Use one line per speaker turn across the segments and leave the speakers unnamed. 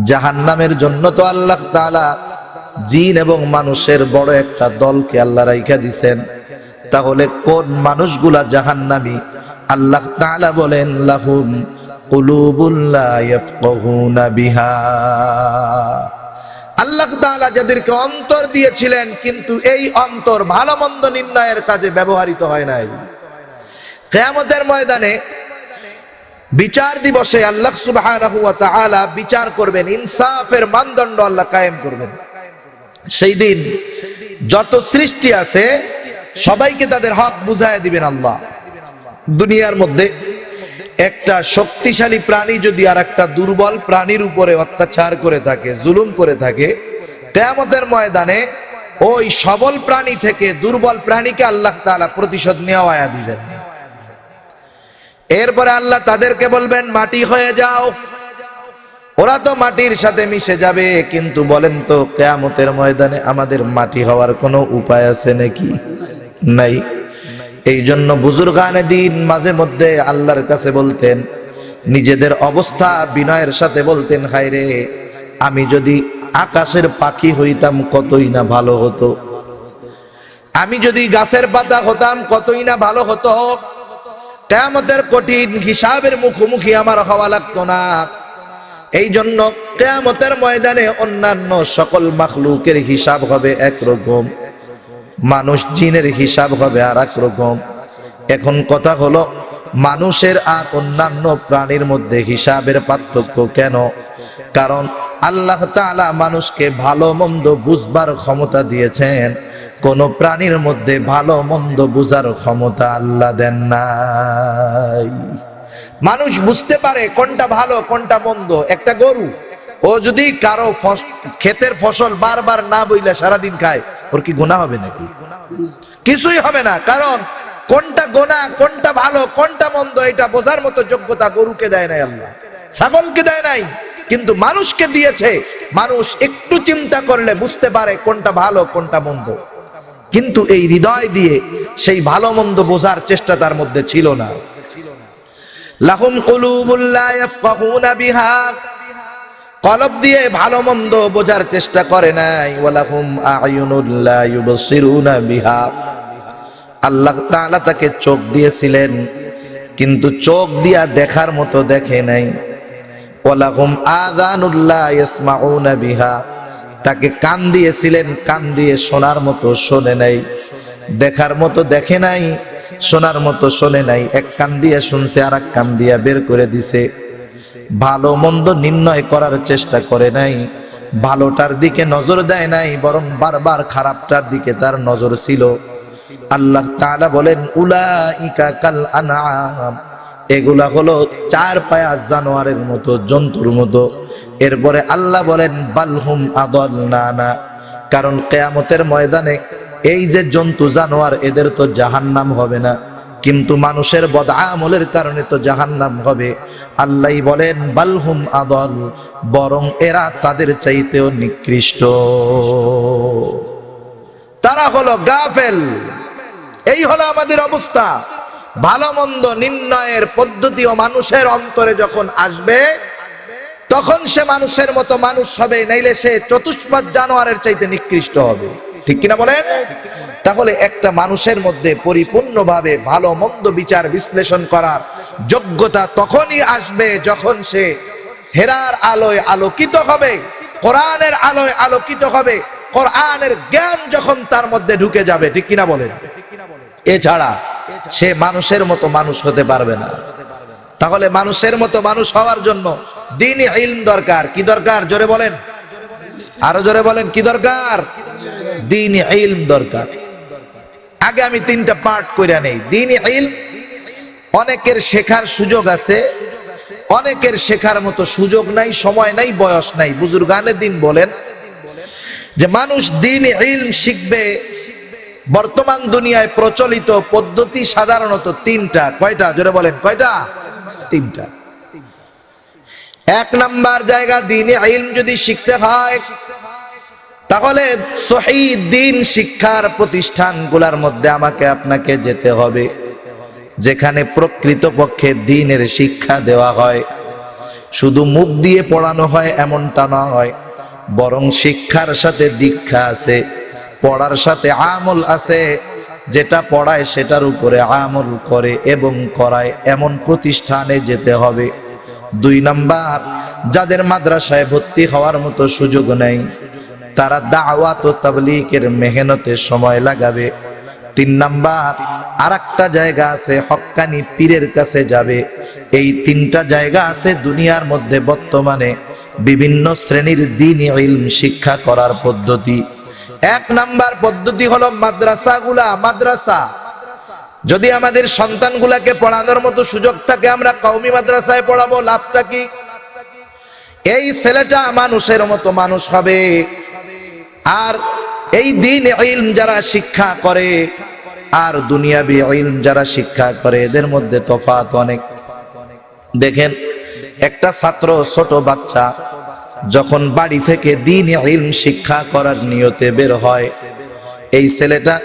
জাহান্নামের জন্য তো আল্লাহ তাআলা জিন এবং মানুষের বড় একটা দলকে আল্লাহ রাইখা দিছেন। তাহলে কোন মানুষগুলা জাহান্নামী? আল্লাহ তাআলা বলেন লাহুম কুলুবুল লা ইয়াফকাহুনা বিহা। আল্লাহ তাআলা যাদেরকে অন্তর দিয়েছিলেন কিন্তু এই অন্তর ভালো মন্দ নির্ণয়ের কাজে ব্যবহৃত হয় নাই। কিয়ামতের ময়দানে বিচার দিবসে আল্লাহ সুবহানাহু ওয়া তাআলা বিচার করবেন, ইনসাফের মানদণ্ড আল্লাহ কায়েম করবেন। সেই দিন যত সৃষ্টি আছে সবাইকে তাদের হক বুঝায় দিবেন আল্লাহ। দুনিয়ার মধ্যে একটা শক্তিশালী প্রাণী যদি আর একটা দুর্বল প্রাণীর উপরে অত্যাচার করে থাকে, জুলুম করে থাকে, কিয়ামতের ময়দানে ওই সবল প্রাণী থেকে দুর্বল প্রাণীকে আল্লাহ তাআলা প্রতিশোধ নেওয়া দিবেন। এরপরে আল্লাহ তাদেরকে বলবেন মাটি হয়ে যাও। ওরা তো মাটির সাথে মিশে যাবে, কিন্তু বলেন তো কিয়ামতের ময়দানে আমাদের মাটি হওয়ার কোনো উপায় আছে নাকি? নাই। এই জন্য বুজুর্গানে দিন মাঝে মধ্যে আল্লাহর কাছে বলতেন, নিজেদের অবস্থা বিনয়ের সাথে বলতেন, হায়রে আমি যদি আকাশের পাখি হইতাম কতই না ভালো হতো, আমি যদি গাছের পাতা হতাম কতই না ভালো হতো। কিয়ামতের কঠিন হিসাবের মুখোমুখি আমার হওয়া লাগতো না। এই জন্য কিয়ামতের ময়দানে অন্যান্য সকল মাখলুকের হিসাব হবে একরকম, মানুষ জিনের হিসাব হবে আর এক রকম। এখন কথা হলো, মানুষের আর অন্যান্য প্রাণীর মধ্যে হিসাবের পার্থক্য কেন? কারণ আল্লাহ তাআলা মানুষকে ভালো মন্দ বুঝবার ক্ষমতা দিয়েছেন, কোন প্রাণীর মধ্যে ভালো মন্দ বুঝার ক্ষমতা আল্লাহ দেন নাই। মানুষ বুঝতে পারে কোনটা ভালো কোনটা মন্দ। একটা গরু, ও যদি কারো ক্ষেতের ফসল বারবার না বইলে সারাদিন খায়, ওর কি গুনাহ হবে নাকি? কিছুই হবে না। কারণ কোনটা গুনাহ কোনটা ভালো কোনটা মন্দ এটা বোঝার মতো যোগ্যতা গরুকে দেয় নাই আল্লাহ, ছাগলকে দেয় নাই, কিন্তু মানুষকে দিয়েছে। মানুষ একটু চিন্তা করলে বুঝতে পারে কোনটা ভালো কোনটা মন্দ, কিন্তু এই হৃদয় দিয়ে সেই ভালো মন্দ বোঝার চেষ্টা তার মধ্যে ছিল না। লাহুম কুলুবুল লা ইয়াফকাহুনা বিহা, কলব দিয়ে ভালো মন্দ বোঝার চেষ্টা করে নাই। ওয়ালাহুম আ'য়ুনুল লা ইউবসিরুনা বিহা, আল্লাহ তাআলা তাকে চোখ দিয়েছিলেন কিন্তু চোখ দিয়া দেখার মতো দেখে নাই। ওয়ালাহুম আযানুল লা ইয়াসমাউনা বিহা, তাকে কান দিয়েছিলেন, কান দিয়ে শোনার মতো শোনে নাই, দেখার মতো দেখে নাই, শোনার মতো শোনে নাই। এক কান দিয়ে শুনছে আর এক কান দিয়া বের করে দিছে। ভালো মন্দ নির্ণয় করার চেষ্টা করে নাই, ভালোটার দিকে নজর দেয় নাই, বরং বারবার খারাপটার দিকে তার নজর ছিল। আল্লাহ তাআলা বলেন উলাইকা কাল আনআম, এগুলা হলো চার পায়া জানোয়ারের মতো, জন্তুর মতো। এরপরে আল্লাহ বলেন বালহুম আদাল্লানা, কারণ কিয়ামতের ময়দানে এই যে জন্তু জানোয়ার এদের তো জাহান্নাম হবে না, কিন্তু মানুষের বদআমলের কারণে তো জাহান্নাম হবে। আল্লাহ বলেন বালহুম আদল, বরং এরা তাদের চাইতেও নিকৃষ্ট, তারা হলো গাফেল। এই হলো আমাদের অবস্থা। ভালো মন্দ নির্ণয়ের পদ্ধতিও মানুষের অন্তরে যখন আসবে তখন সে মানুষের মতো মানুষ হবে, নাইলে সে চতুষ্পাদ জানোয়ারের চাইতে নিকৃষ্ট হবে। ঠিক কিনা বলেন? তাহলে একটা মানুষের মধ্যে পরিপূর্ণভাবে ভালো মন্দ বিচার বিশ্লেষণ করার যোগ্যতা তখনই আসবে যখন সে হেরার আলোয় আলোকিত হবে, কোরআনের আলোয় আলোকিত হবে, কোরআনের জ্ঞান যখন তার মধ্যে ঢুকে যাবে। ঠিক কিনা বলেন? এছাড়া সে মানুষের মতো মানুষ হতে পারবে না। তাহলে মানুষের মতো মানুষ হওয়ার জন্য দ্বীনি ইলম দরকার। কি দরকার? জোরে বলেন, আরো জোরে বলেন, কি দরকার? দ্বীনি ইলম দরকার। আগে আমি তিনটা পার্ট কইরা নেই। দ্বীনি ইলম অনেকের শেখার সুযোগ আছে, অনেকের শেখার মতো সুযোগ নাই, সময় নাই, বয়স নাই। বুজুর্গানে দিন বলেন যে মানুষ দ্বীনি ইলম শিখবে। বর্তমান দুনিয়ায় প্রচলিত পদ্ধতি সাধারণত তিনটা। কয়টা? জোরে বলেন, কয়টা? তিনটা। এক নাম্বার জায়গা, দ্বীনি ইলম যদি শিখতে হয় তাহলে সহিহ দ্বীন শিক্ষার প্রতিষ্ঠানগুলোর মধ্যে আমাকে আপনাকে যেতে হবে, যেখানে প্রকৃতপক্ষে দ্বীনের শিক্ষা দেওয়া হয়। শুধু মুখ দিয়ে পড়ানো হয় এমনটা নয়, বরং শিক্ষার সাথে দীক্ষা আছে, পড়ার সাথে আমল আছে। যেটা পড়ায় সেটার উপরে আমল করে এবং করায় এমন প্রতিষ্ঠানে যেতে হবে। 2 নাম্বার, যাদের মাদ্রাসায় ভর্তি হওয়ার মতো সুযোগ নেই তারা দাওয়াত ও তাবলীগের মেহনতে সময় লাগাবে। 3 নাম্বার, আরেকটা জায়গা আছে হক্কানি পীরের কাছে যাবে। এই 3টা জায়গা আছে দুনিয়ার মধ্যে বর্তমানে বিভিন্ন শ্রেণীর দ্বীনি ইলম শিক্ষা করার পদ্ধতি। 1 নাম্বার পদ্ধতি হলো মাদ্রাসাগুলা। মাদ্রাসা যদি আমাদের সন্তানগুলাকে পড়ানোর মতো সুযোগ থাকে আমরা কওমি মাদ্রাসায় পড়াবো, লাভটা কি? এই ছেলেটা মানুষের মতো মানুষ হবে। আর এই দ্বীন ইলম যারা শিক্ষা করে আর দুনিয়াবি ইলম যারা শিক্ষা করে এদের মধ্যে তফাৎ অনেক। দেখেন, একটা ছাত্র, ছোট বাচ্চা যখন বাড়ি থেকে দ্বীন ইলম শিক্ষা করার নিয়তে বের হয়, এই ছেলেটা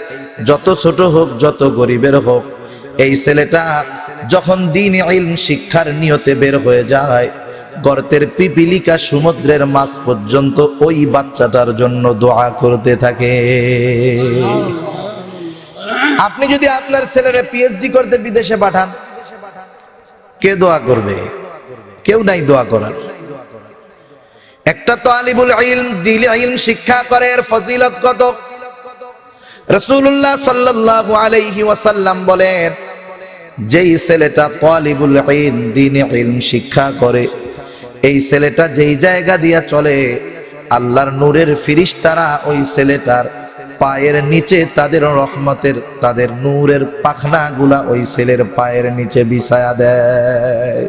যত ছোট হোক, যত গরিবের হোক, এই ছেলেটা যখন দ্বীন ইলম শিক্ষার নিয়তে বের হয়ে যায়, গর্তের পিপিলিকা সমুদ্রের মাছ পর্যন্ত ওই বাচ্চাটার জন্য দোয়া করতে থাকে। আপনি যদি আপনার ছেলেরে পিএইচডি করতে বিদেশে পাঠান, কে দোয়া করবে? কেউ নাই দোয়া করার। একটা তালিবুল ইলম দ্বীন ইলম শিক্ষা করে এর ফজিলত কত! রাসূলুল্লাহ সাল্লাল্লাহু আলাইহি ওয়াসাল্লাম বলেন, যেই ছেলেটা তালিবুল ইলম দ্বীন ইলম শিক্ষা করে, এই ছেলেটা যেই জায়গা দিয়া চলে আল্লাহর নূরের ফেরেশতারা ওই ছেলেটার পায়ের নিচে তাদের রহমতের, তাদের নূরের পাখনাগুলা ওই ছেলের পায়ের নিচে বিছায়া দেয়।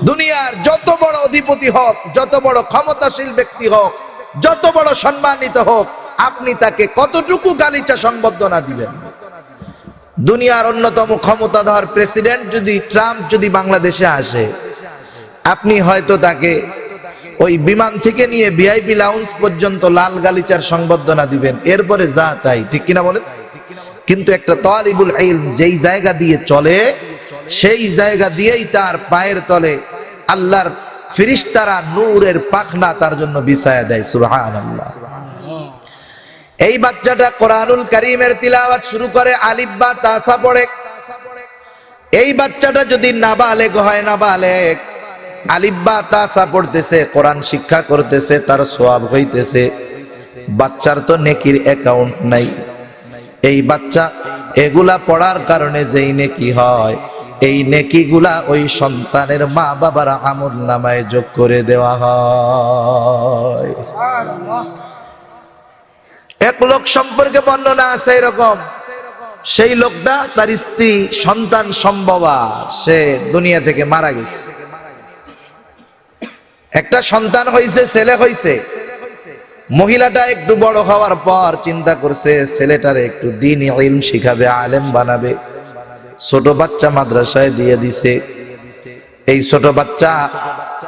দুনিয়ার যত বড় অধিপতি হোক, যত বড় ক্ষমতাশীল ব্যক্তি হোক, যত বড় সম্মানিত হোক, আপনি তাকে কতটুকু গালিচা সংবর্ধনা দিবেন? দুনিয়ার অন্যতম ক্ষমতাধর প্রেসিডেন্ট যদি ট্রাম্প যদি বাংলাদেশে আসে, আপনি হয়তো তাকে ওই বিমান থেকে নিয়ে ভিআইপি লাউঞ্জ পর্যন্ত লাল গালিচার সংবর্ধনা দিবেন, এরপরে যা তাই, ঠিক কিনা বলেন? কিন্তু একটা তালিবুল ইলম যেই জায়গা দিয়ে চলে সেই জায়গা দিয়েই তার পায়ের তলে আল্লাহর ফেরেশতারা নূরের পাখনা তার জন্য বিছায়া দেয়। সুবহানাল্লাহ। এই বাচ্চাটা কোরআনুল কারীমের তিলাওয়াত শুরু করে, আলিফ বা তাসা পড়ে। এই বাচ্চাটা যদি নাবালেগ হয়, নাবালেগ, আলিফ বা তাসা পড়তেছে, কোরআন শিক্ষা করতেছে, তার সওয়াব হইতেছে। বাচ্চার তো নেকির অ্যাকাউন্ট নাই। এই বাচ্চা এগুলা পড়ার কারণে যেই নেকি হয়, এই নেকিগুলা ওই সন্তানের মা বাবার আমলনামায় যোগ করে দেওয়া হয়। এক লোক সম্পর্কে বর্ণনা আছে এরকম, সেই লোকটা তার স্ত্রী সন্তান সম্ভবা, সে দুনিয়া থেকে মারা গেছে। একটা সন্তান হইছে, ছেলে হইছে। মহিলাটা একটু বড় হওয়ার পর চিন্তা করছে ছেলেটারে একটু দ্বীনি ইলম শিখাবে, আলেম বানাবে। ছোট বাচ্চা মাদ্রাসায় দিয়ে দিছে। এই ছোট বাচ্চা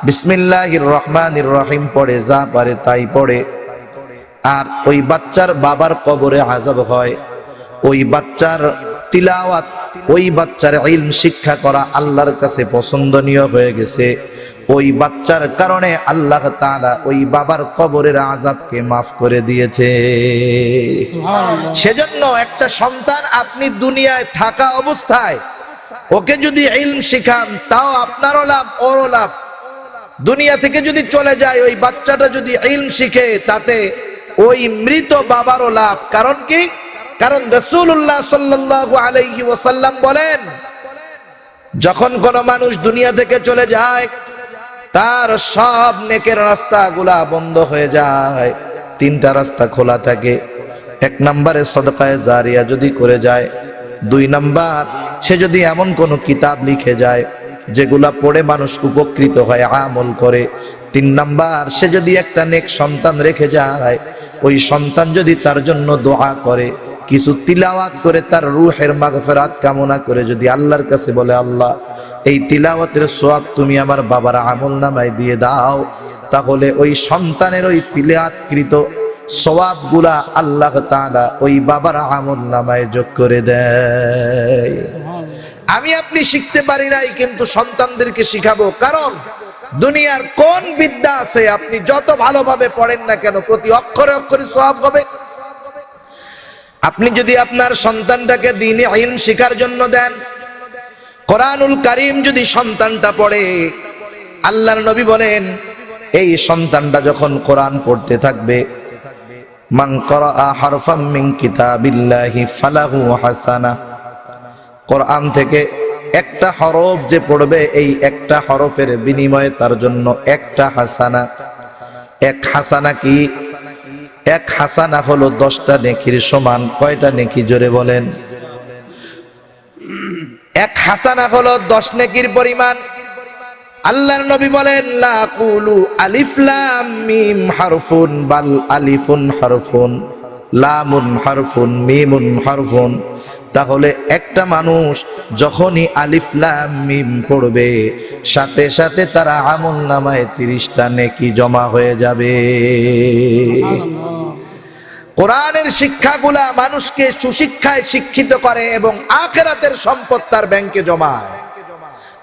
বিসমিল্লাহির রহমানির রহিম পড়ে, যা পারে তাই পড়ে। আর ওই বাচ্চার বাবার কবরে আযাব হয়। ওই বাচ্চার তিলাওয়াত, ওই বাচ্চার ইলম শিক্ষা করা আল্লাহর কাছে পছন্দনীয় হয়ে গেছে। ওই বাচ্চার কারণে আল্লাহ তাআলা ওই বাবার কবরের আযাবকে মাফ করে দিয়েছে। সেজন্য একটা সন্তান আপনি দুনিয়ায় থাকা অবস্থায় ওকে যদি ইলম শিখান, তাও আপনারও লাভ, ওরও লাভ। দুনিয়া থেকে যদি চলে যায়, ওই বাচ্চাটা যদি ইলম শিখে, তাতে ওই মৃত বাবারও লাভ। কারণ কি? কারণ রাসূলুল্লাহ সাল্লাল্লাহু আলাইহি ওয়াসাল্লাম বলেন, যখন কোন মানুষ দুনিয়া থেকে চলে যায় তার সব নেকের রাস্তাগুলা বন্ধ হয়ে যায়, 3টা রাস্তা খোলা থাকে। 1 নম্বরে সদকায়ে জারিয়া যদি করে যায়, 2 নাম্বার সে যদি এমন কোন কিতাব লিখে যায় যেগুলা পড়ে মানুষ উপকৃত হয়, আমল করে। 3 নাম্বার সে যদি একটা নেক সন্তান রেখে যায়, ওই সন্তান যদি তার জন্য দোয়া করে, কিছু তিলাওয়াত করে, তার রূহের মাগফিরাত কামনা করে যদি আল্লাহর কাছে বলে, আল্লাহ এই তিলাওয়াতের সওয়াব তুমি আমার বাবার আমলনামায় দিয়ে দাও, তাহলে ওই সন্তানের ওই তিলাওয়াতকৃত সওয়াবগুলা আল্লাহ তাআলা ওই বাবার আমলনামায় যোগ করে দেয়। আমি আপনি শিখতে পারি নাই, কিন্তু সন্তানদেরকে শিখাবো। কারণ দুনিয়ার কোন বিদ্যা আছে আপনি যত ভালোভাবে পড়েন না কেন প্রতি অক্ষরে অক্ষরে সওয়াব হবে। আপনি যদি আপনার সন্তানটাকে দ্বীনি ইলম শেখার জন্য দেন, কোরআনুল কারীম যদি সন্তানটা পড়ে, আল্লাহর নবী বলেন এই সন্তানটা যখন কোরআন পড়তে থাকবে, মান ক্বারাআ হারফাম মিন কিতাবিল্লাহি ফালাহু হাসানাহ, কোরআন থেকে একটা হরফ যে পড়বে এই একটা হরফের বিনিময়ে তার জন্য একটা হাসানা। এক হাসানা কি? এক হাসানা হলো 10টা নেকির সমান। কয়টা নেকি জোরে বলেন? এক হাসানা হলো 10 নেকির পরিমাণ। আল্লাহর নবী বলেন লা কুলু আলিফ লাম মিম হারফুন বাল আলিফুন হারফুন লামুন হারফুন মিমুন হারফুন। তাহলে একটা মানুষ যখনই আলিফ লাম মিম পড়বে সাথে সাথে তার আমলনামায় 30টা নেকি জমা হয়ে যাবে। কোরআনের শিক্ষাগুলা মানুষকে সুশিক্ষায় শিক্ষিত করে এবং আখিরাতের সম্পদ তার ব্যাংকে জমায়।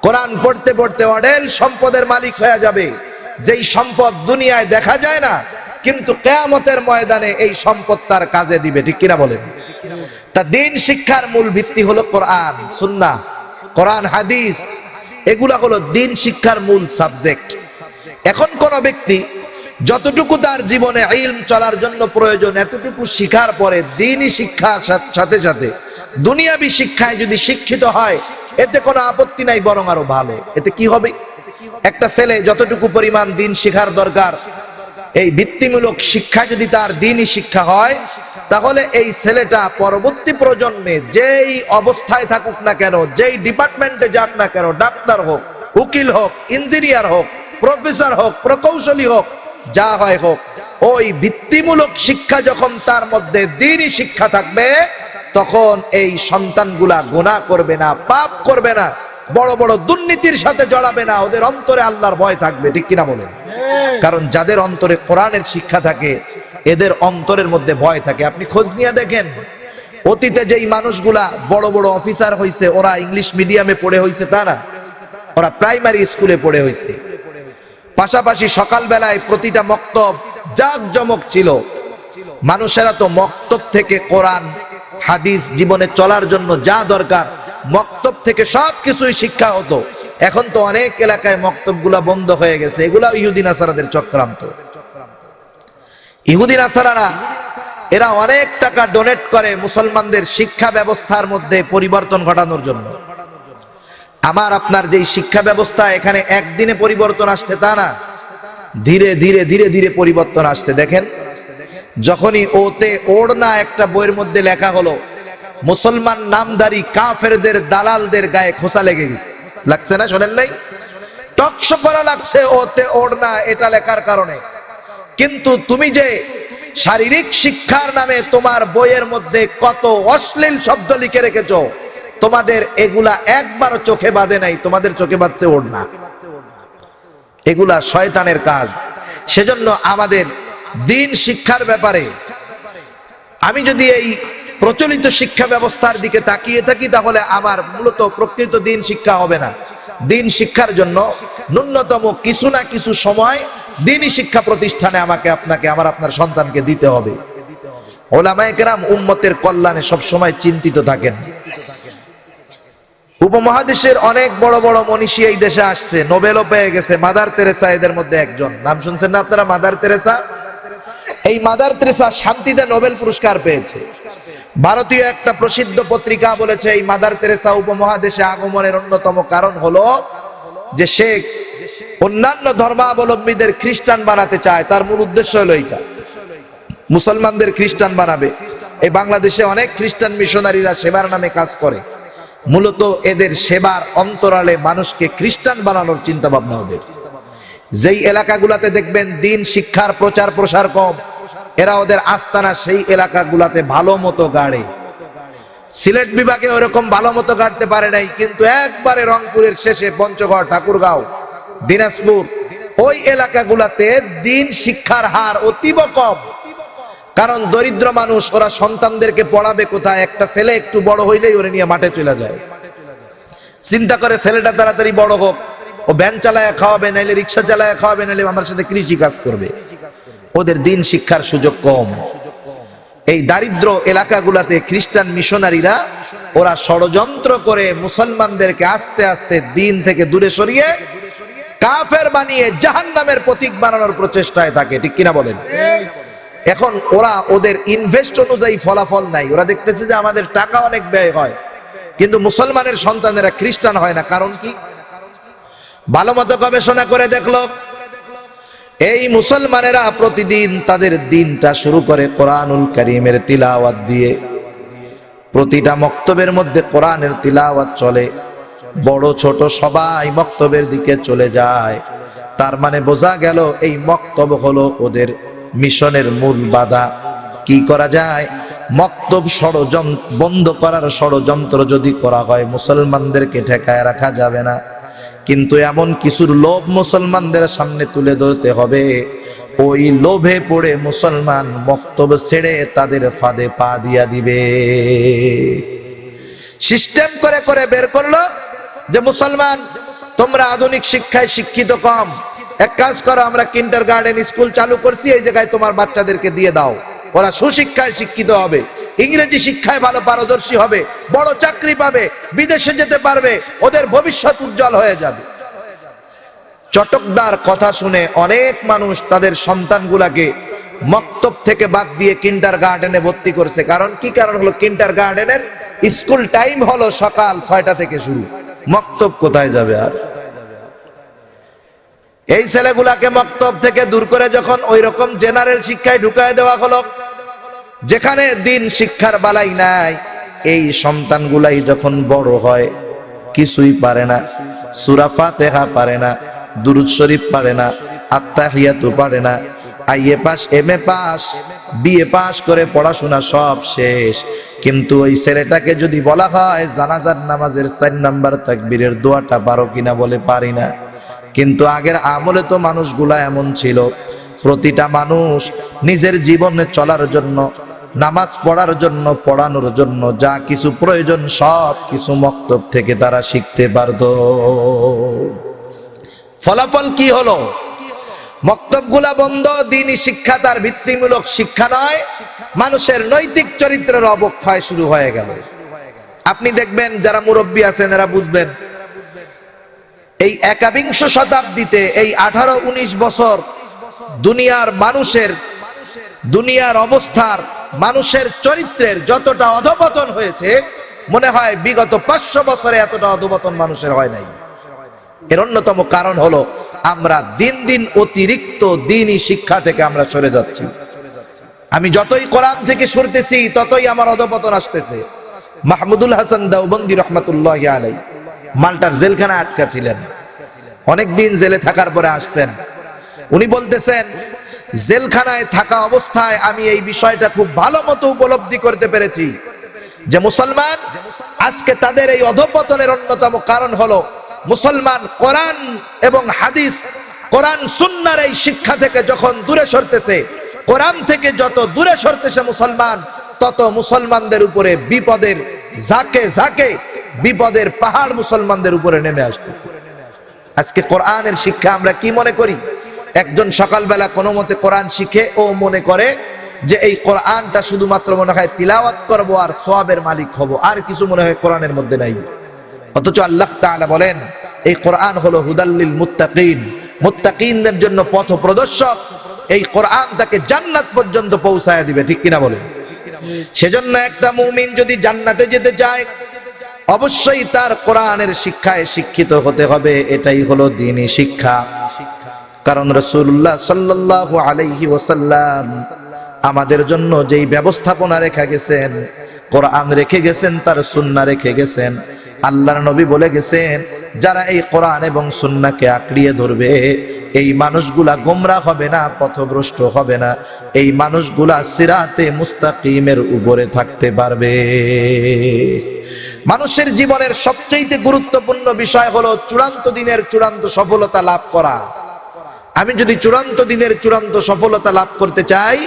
কোরআন পড়তে পড়তে অঢেল সম্পদের মালিক হয়ে যাবে, যেই সম্পদ দুনিয়ায় দেখা যায় না কিন্তু কিয়ামতের ময়দানে এই সম্পদ তার কাজে দিবে। ঠিক কিনা বলেন? তা দ্বীন শিক্ষার মূল ভিত্তি হলো কোরআন সুন্নাহ, কোরআন হাদিস, এগুলা হলো দ্বীন শিক্ষার মূল সাবজেক্ট। এখন কোন ব্যক্তি যতটুকু তার জীবনে ইলম চলার জন্য প্রয়োজন এতটুকু শিখার পরে দ্বীনি শিক্ষার সাথে সাথে দুনিয়াবি শিক্ষায় যদি শিক্ষিত হয় এতে কোনো আপত্তি নাই, বরং আরো ভালো। এতে কি হবে? একটা ছেলে যতটুকু পরিমাণ দ্বীন শিখার দরকার, এই ভিত্তিমূলক শিক্ষা যদি তার দ্বীনি শিক্ষা হয় তাহলে এই ছেলেটা পরবর্তী প্রজন্মে যেই অবস্থায় থাকুক না কেন, যেই ডিপার্টমেন্টে যাক না কেন, ডাক্তার হোক, উকিল হোক, ইঞ্জিনিয়ার হোক, প্রফেসর হোক, প্রকৌশলী হোক, যা হয় হোক, ওই ভিত্তিমূলক শিক্ষা যখন তার মধ্যে দ্বীনি শিক্ষা থাকবে তখন এই সন্তানগুলা গুনাহ করবে না, পাপ করবে না, বড় বড় দুর্নীতির সাথে জড়াবে না, ওদের অন্তরে আল্লাহর ভয় থাকবে। ঠিক কিনা বলেন? কারণ যাদের অন্তরে কোরআনের শিক্ষা থাকে এদের অন্তরের মধ্যে ভয় থাকে। আপনি খোঁজ নিয়ে দেখেন অতীতে যেই মানুষগুলা বড় বড় অফিসার হইছে ওরা ইংলিশ মিডিয়ামে পড়ে হইছে তা না, ওরা প্রাইমারি স্কুলে পড়ে হইছে। পাশাপাশি সকালবেলায় প্রতিটা মক্তব জাঁকজমক ছিল। মানুষেরা তো মক্তব থেকে কোরআন হাদিস জীবনে চলার জন্য যা দরকার মক্তব থেকে সবকিছুই শিক্ষা হতো। এখন তো অনেক এলাকায় মক্তবগুলা বন্ধ হয়ে গেছে, এগুলা ইহুদি নাসারাদের চক্রান্ত। ইহুদি নাসারারা এরা অনেক টাকা ডোনেট করে মুসলমানদের শিক্ষা ব্যবস্থার মধ্যে পরিবর্তন ঘটানোর জন্য। আমার আপনার যেই শিক্ষা ব্যবস্থা এখানে একদিনে পরিবর্তন আসছে তা না, ধীরে ধীরে ধীরে ধীরে পরিবর্তন আসছে। দেখেন যখনই ওতে ওড়না একটা বইয়ের মধ্যে লেখা হলো, মুসলমান নামধারী কাফেরদের দালালদের গায়ে খোঁচা লেগে গেছে। লাগছে না? শোনেন নাই? টকশো করা লাগছে ওতে ওড়না এটা লেখার কারণে। কিন্তু তুমি যে শারীরিক শিক্ষার নামে তোমার বইয়ের মধ্যে কত অশ্লীল শব্দ লিখে রেখেছো, তোমাদের এগুলা একবারও চোখে বাঁধে নাই, তোমাদের চোখে বাঁধছে ওড়না। এগুলা শয়তানের কাজ। সেজন্য আমাদের দ্বীন শিক্ষার ব্যাপারে আমি যদি এই প্রচলিত শিক্ষা ব্যবস্থার দিকে তাকিয়ে থাকি তাহলে আমার মূলত প্রকৃত দ্বীন শিক্ষা হবে না। দ্বীন শিক্ষার জন্য ন্যূনতম কিছু না কিছু সময় দ্বীনি শিক্ষা প্রতিষ্ঠানে আমাকে, আপনাকে, আমার আপনার সন্তানকে দিতে হবে। ওলামায়ে কেরাম উম্মতের কল্যাণে সব সময় চিন্তিত থাকেন। উপমহাদেশের অনেক বড় বড় মনীষী এই দেশে আসছে, নোবেলও পেয়ে গেছে। মাদার তেরেসা এদের মধ্যে একজন। নাম শুনছেন না আপনারা? Mother Teresa. এই মাদার তেরেসা শান্তিতে নোবেল পুরস্কার পেয়েছে। ভারতীয় একটা প্রসিদ্ধ পত্রিকা বলেছে এই মাদার তেরেসা উপমহাদেশে আগমনের অন্যতম কারণ হলো যে সে অন্যান্য ধর্মাবলম্বীদের খ্রিস্টান বানাতে চায়। তার মূল উদ্দেশ্য হলো এইটা, মুসলমানদের খ্রিস্টান বানাবে। এই বাংলাদেশে অনেক খ্রিস্টান মিশনারিরা সেবার নামে কাজ করে। মূলত এদের সেবার অন্তরালে মানুষকে খ্রিস্টান বানানোর চিন্তা ভাবনা ওদের। যেই এলাকাগুলাতে দেখবেন দ্বীন শিক্ষার প্রচার প্রসার কম, এরা ওদের আস্তানা সেই এলাকাগুলাতে ভালো মতো গাড়ে। সিলেট বিভাগে ওরকম ভালো মতো গাড়তে পারে নাই, কিন্তু একবারে রংপুরের শেষে পঞ্চগড়, ঠাকুরগাঁও, দিনাজপুর ওই এলাকাগুলাতে দ্বীন শিক্ষার হার অতীব কম। কারণ দরিদ্র মানুষ, ওরা সন্তানদেরকে পড়াবে কোথায়? একটা ছেলে একটু বড় হইলেই ওরে নিয়ে মাঠে চলে যায়, চিন্তা করে ছেলেটা তাড়াতাড়ি বড় হোক, ও ভ্যান চালায় খাওয়াবে, নাইলে রিক্সা চালায় খাওয়াবে, নাইলে আমার সাথে কৃষি কাজ করবে। ওদের দিন শিক্ষার সুযোগ কম। এই দারিদ্র এলাকাগুলাতে খ্রিস্টান মিশনারিরা ওরা ষড়যন্ত্র করে মুসলমানদেরকে আস্তে আস্তে দিন থেকে দূরে সরিয়ে কাফের বানিয়ে জাহান্নামের প্রতীক বানানোর প্রচেষ্টায় থাকে, ঠিক কিনা বলেন? এখন ওরা ওদের ইনভেস্ট অনুযায়ী ফলাফল নাই। ওরা দেখতেছে যে আমাদের টাকা অনেক ব্যয় হয়, কিন্তু মুসলমানের সন্তানেরা খ্রিস্টান হয় না। কারণ কি? ভালো মতো গবেষণা করে দেখলো, এই মুসলমানেরা প্রতিদিন তাদের দিনটা শুরু করে কোরআনুল কারীমের তিলাওয়াত দিয়ে। প্রতিটা মক্তবের মধ্যে কোরআনের তিলাওয়াত চলে, বড় ছোট সবাই মক্তবের দিকে চলে যায়। তার মানে বোঝা গেল এই মক্তব হলো ওদের মিশনের মূল বাধা। কি করা যায়? মক্তব ষড়যন্ত্র বন্ধ করার ষড়যন্ত্র যদি করা হয়, মুসলমানদেরকে ঠেকায় রাখা যাবে না, কিন্তু এমন কিছুর লোভ মুসলমানদের সামনে তুলে ধরতে হবে, ওই লোভে পড়ে মুসলমান মক্তব ছেড়ে তাদের ফাঁদে পা দিয়া দিবে। সিস্টেম করে করে বের করলো যে মুসলমান তোমরা আধুনিক শিক্ষায় শিক্ষিত কম, এক কাজ করো, আমরা কিন্ডারগার্টেন স্কুল চালু করছি, এই জায়গায় তোমার বাচ্চাদেরকে দিয়ে দাও, ওরা সুশিক্ষায় শিক্ষিত হবে, ইংরেজি শিক্ষায় ভালো পারদর্শী হবে, বড় চাকরি পাবে, বিদেশে যেতে পারবে, ওদের ভবিষ্যৎ উজ্জ্বল হয়ে যাবে। চটকদার কথা শুনে অনেক মানুষ তাদের সন্তানগুলাকে মক্তব থেকে বাদ দিয়ে কিন্ডারগার্টেনে ভর্তি করছে। কারণ কি? কারণ হলো কিন্ডারগার্টেনের স্কুল টাইম হলো সকাল 6টা থেকে শুরু, মক্তব কোথায় যাবে? আর এই ছেলেগুলাকে মক্তব থেকে দূর করে যখন ওই রকম জেনারেল শিক্ষায় ঢুকায় দেওয়া হলো, যেখানে দিন শিক্ষার বালাই নাই, এই সন্তানগুলাই যখন বড় হয় কিছুই পারে না, সূরা ফাতিহা পারে না, দুরূদ শরীফ পারে না, আত্তাহিয়াতু পারে না, IA pass, MA pass, BA pass করে পড়াশোনা সব শেষ। কিন্তু ওই ছেলেটাকে যদি বলা হয় জানাজার নামাজের 4 নাম্বার তাকবীরের দোয়াটা পারো কিনা, বলে পারি না। কিন্তু আগের আমলে তো মানুষগুলা এমন ছিল, প্রতিটা মানুষ নিজের জীবনে চলার জন্য, নামাজ পড়ার জন্য, পড়ানোর জন্য যা কিছু প্রয়োজন সব কিছু মক্তব থেকে তারা শিখতে পারত। ফলাফল কি হলো? মক্তবগুলা বন্ধ, দ্বীনি শিক্ষা তার ভিত্তিমূলক শিক্ষা নয়, মানুষের নৈতিক চরিত্রের অবক্ষয় শুরু হয়ে গেল। আপনি দেখবেন যারা মুরব্বী আছেন এরা বুঝবেন, এই 21 শতাব্দীতে এই 18-19 বছর দুনিয়ার মানুষের, দুনিয়ার অবস্থার, মানুষের চরিত্রের যতটা অধপতন হয়েছে, মনে হয় বিগত 500 বছরে এতটা অধপতন মানুষের হয় নাই। এর অন্যতম কারণ হলো আমরা দিন দিন অতিরিক্ত দ্বীনি শিক্ষা থেকে আমরা সরে যাচ্ছি। আমি যতই কোরআন থেকে সরতেছি ততই আমার অধপতন আসতেছে। মাহমুদুল হাসান দেওবন্দি রহমাতুল্লাহি আলাইহি মাল্টার জেলখানায় আটকা ছিলেন, অনেকদিন জেলে থাকার পরে আসছেন। উনি বলতেছেন, জেলখানায় থাকা অবস্থায় আমি এই বিষয়টা খুব ভালো মতো উপলব্ধি করতে পেরেছি যে মুসলমান আজকে তাদের এই অধপতনের অন্যতম কারণ হলো মুসলমান কোরআন এবং হাদিস, কোরআন সুন্নাহর এই শিক্ষা থেকে যখন দূরে সরতেছে, কোরআন থেকে যত দূরে সরতেছে মুসলমান, তত মুসলমানদের উপরে বিপদের ঝাঁকে ঝাঁকে বিপদের পাহাড় মুসলমানদের উপরে নেমে আসতেছে। আজকে কোরআনের শিক্ষা আমরা কি মনে করি? একজন সকালবেলা কোনো মতে কোরআন শিখে ও মনে করে যে এই কোরআনটা শুধুমাত্র মনে হয় তিলাওয়াত করব আর সওয়াবের মালিক হব, আর কিছু মনে হয় কোরআনের মধ্যে নাই। অথচ আল্লাহ তাআলা বলেন এই কোরআন হলো হুদাল্লিল মুত্তাকিন, মুত্তাকিনদের জন্য পথ প্রদর্শক। এই কোরআন তাকে জান্নাত পর্যন্ত পৌঁছায় দিবে, ঠিক কিনা বলেন? সেজন্য একটা মুমিন যদি জান্নাতে যেতে চায় অবশ্যই তার কোরআনের শিক্ষায় শিক্ষিত হতে হবে। এটাই হলো দ্বীনি শিক্ষা। কারণ রাসূলুল্লাহ সাল্লাল্লাহু আলাইহি ওয়াসাল্লাম আমাদের জন্য যেই ব্যবস্থাপনা রেখে গেছেন, কোরআন রেখে গেছেন, তার সুন্নাহ রেখে গেছেন। আল্লাহর নবী বলে গেছেন, যারা এই কোরআন এবং সুন্নাহকে আঁকড়িয়ে ধরবে এই মানুষগুলা গোমরাহ হবে না, পথভ্রষ্ট হবে না, এই মানুষগুলা সিরাতে মুস্তাকিমের উপরে থাকতে পারবে। মানুষের জীবনের সবচেয়ে গুরুত্বপূর্ণ বিষয় হলো চূড়ান্ত দিনের চূড়ান্ত সফলতা লাভ করা। আমি যদি চূড়ান্ত দিনের চূড়ান্ত সফলতা লাভ করতে চাই,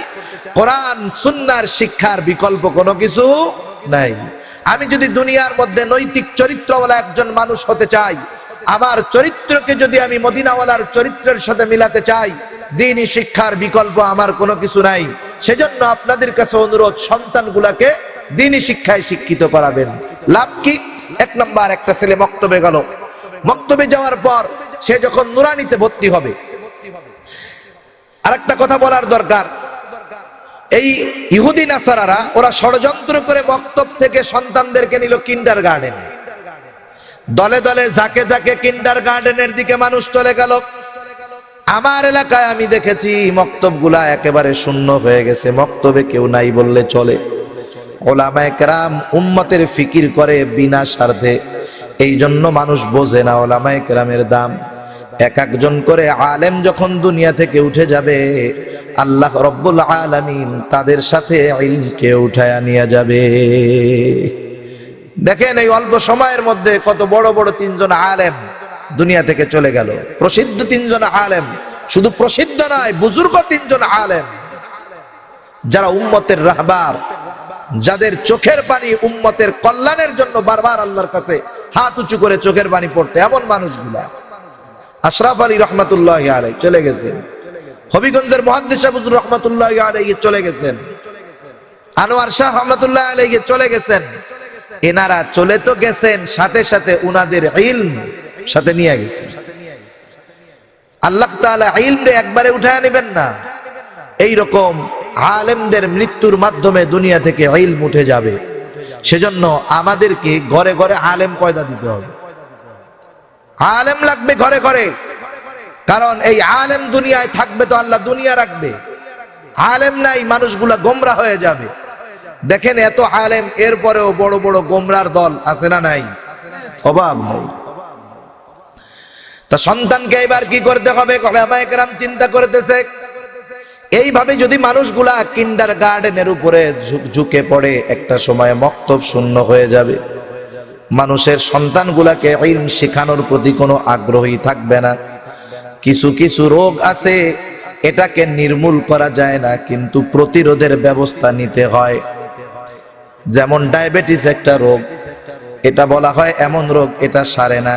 কোরআন সুন্নাহর শিক্ষার বিকল্প কোনো কিছু নাই। আমি যদি দুনিয়ার মধ্যে নৈতিক চরিত্রওয়ালা একজন মানুষ হতে চাই, আমার চরিত্রকে যদি আমি মদিনাওয়ালার চরিত্রের সাথে মিলাতে চাই, দ্বীনি শিক্ষার বিকল্প আমার কোনো কিছু নাই। সেজন্য আপনাদের কাছে অনুরোধ, সন্তানগুলাকে দ্বীনি শিক্ষায় শিক্ষিত করাবেন। লাভ কি? এক নাম্বার, একটা ছেলে মক্তবে গেল, মক্তবে যাওয়ার পর সে যখন নুরানিতে ভর্তি হবে, আরেকটা কথা বলার দরকার, এই ইহুদি নাসারারা ওরা ষড়যন্ত্র করে মক্তব থেকে সন্তানদেরকে নিল কিন্ডারগার্টেনে। দলে দলে ঝাঁকে ঝাঁকে কিন্ডারগার্টেনের দিকে মানুষ চলে গেল। আমার এলাকায় আমি দেখেছি মক্তবগুলা একেবারে শূন্য হয়ে গেছে, মক্তবে কেউ নাই বললে চলে। ওলামায়ে কেরাম উম্মতের ফিকির করে বিনা স্বার্থে, এই জন্য মানুষ বোঝে না ওলামায়ে কেরামের দাম। এক একজন করে আলেম যখন দুনিয়া থেকে উঠে যাবে, আল্লাহ রব্বুল আলামিন তাদের সাথে ইলমকে উঠায়া নিয়ে যাবে। দেখেন এই অল্প সময়ের মধ্যে কত বড় বড় তিনজন আলেম দুনিয়া থেকে চলে গেল, প্রসিদ্ধ তিনজন আলেম, শুধু প্রসিদ্ধ নয়, বুজুর্গ তিনজন আলেম, যারা উম্মতের রাহবার, যাদের চোখের পানি উম্মতের কল্যাণের জন্য বারবার আল্লাহর কাছে হাত উঁচু করে চোখের পানি পড়তে, এমন মানুষগুলা। আশরাফ আলী রহমাতুল্লাহি আলাইহি চলে গেছেন, হবিগঞ্জের মুহাদ্দিস হুজুর রহমাতুল্লাহি আলাইহি চলে গেছেন, আনোয়ার শাহ রহমাতুল্লাহি আলাইহি চলে গেছেন। এনারা চলে তো গেছেন, সাথে সাথে উনাদের ইলম সাথে নিয়ে গেছেন। আল্লাহ তাআলা ইলমে একবারে উঠায় নেবেন না, এই রকম আলেমদের মৃত্যুর মাধ্যমে দুনিয়া থেকে ইলম উঠে যাবে। সেজন্য আমাদেরকে ঘরে ঘরে আলেম পয়দা দিতে হবে, আলেম লাগবে ঘরে ঘরে। কারণ এই আলেম দুনিয়ায় থাকবে তো আল্লাহ দুনিয়া রাখবে, আলেম নাই মানুষগুলা গোমরা হয়ে যাবে। দেখেন এত আলেম, এরপরেও বড় বড় গোমরার দল আছে না নাই? অভাব নাই। তা সন্তানকে এবার কি করতে হবে? ওলামায়ে কেরাম চিন্তা করতেছে, এইভাবে যদি মানুষগুলা কিন্ডারগার্টেনের উপরে ঝুঁকে পড়ে, একটা সময় মক্তব শূন্য হয়ে যাবে। মানুষের সন্তানগুলাকে ইলম শেখানোর প্রতি কোনো আগ্রহী থাকবে না। কিছু কিছু রোগ আছে, এটাকে নির্মূল করা যায় না, কিন্তু প্রতিরোধের ব্যবস্থা নিতে হয়। যেমন ডায়াবেটিস একটা রোগ, এটা বলা হয় এমন রোগ এটা সারে না,